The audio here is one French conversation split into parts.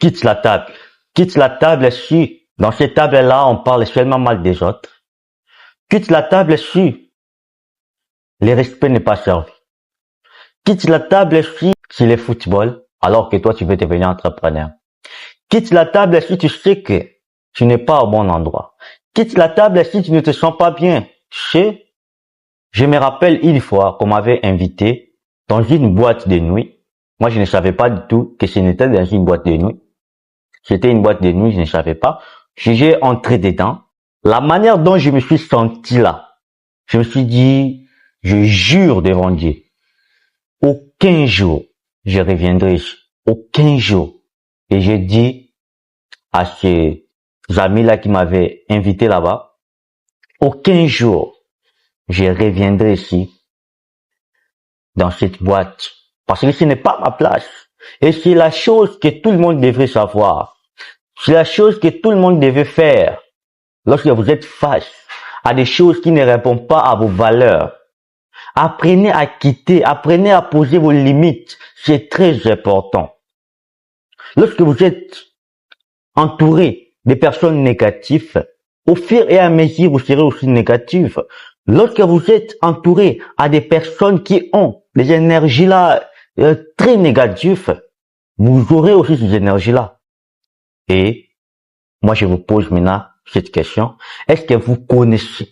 quitte la table. Quitte la table si dans cette table-là, on parle seulement mal des autres. Quitte la table si le respect n'est pas servi. Quitte la table si le football, alors que toi tu veux devenir entrepreneur. Quitte la table si tu sais que tu n'es pas au bon endroit. Quitte la table si tu ne te sens pas bien. Je me rappelle une fois qu'on m'avait invité dans une boîte de nuit. Moi, je ne savais pas du tout que ce n'était dans une boîte de nuit. C'était une boîte de nuit, je ne savais pas. J'ai entré dedans. La manière dont je me suis senti là, je me suis dit, je jure devant Dieu, aucun jour je reviendrai ici. Aucun jour. Et j'ai dit à ces amis-là qui m'avaient invité là-bas, aucun jour je reviendrai ici dans cette boîte. Parce que ce n'est pas ma place. Et c'est la chose que tout le monde devrait savoir. C'est la chose que tout le monde devait faire lorsque vous êtes face à des choses qui ne répondent pas à vos valeurs. Apprenez à quitter, apprenez à poser vos limites. C'est très important. Lorsque vous êtes entouré de personnes négatives, au fur et à mesure, vous serez aussi négatif. Lorsque vous êtes entouré à des personnes qui ont des énergies là très négatives, vous aurez aussi ces énergies-là. Et moi, je vous pose maintenant cette question. Est-ce que vous connaissez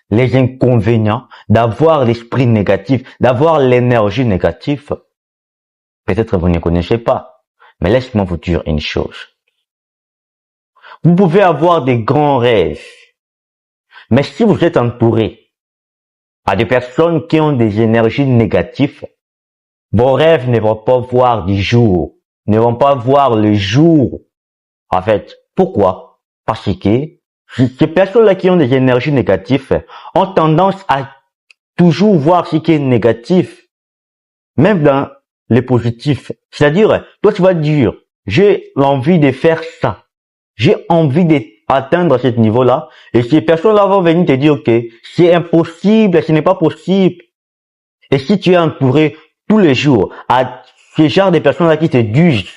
les inconvénients d'avoir l'esprit négatif, d'avoir l'énergie négative? Peut-être vous ne connaissez pas. Mais laisse-moi vous dire une chose. Vous pouvez avoir des grands rêves. Mais si vous êtes entouré à des personnes qui ont des énergies négatives, vos rêves ne vont pas voir du jour, ne vont pas voir le jour. En fait, pourquoi? Parce que ces personnes-là qui ont des énergies négatives ont tendance à toujours voir ce qui est négatif, même dans le positif. C'est-à-dire, toi tu vas dire, j'ai l'envie de faire ça, j'ai envie d'atteindre ce niveau-là, et ces personnes-là vont venir te dire, ok, c'est impossible, ce n'est pas possible. Et si tu es entouré tous les jours à ce genre de personnes-là qui te disent,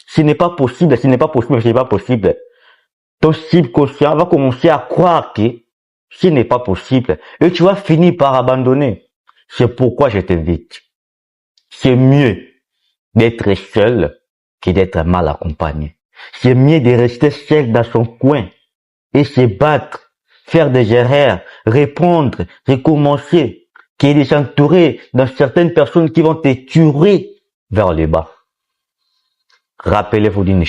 ce n'est pas possible, ce n'est pas possible, ce n'est pas possible, ton subconscient va commencer à croire que ce n'est pas possible, et tu vas finir par abandonner. C'est pourquoi je t'invite. C'est mieux d'être seul que d'être mal accompagné. C'est mieux de rester seul dans son coin et se battre, faire des erreurs, répondre, recommencer, que de s'entourer dans certaines personnes qui vont te tuer vers le bas. Rappelez-vous d'une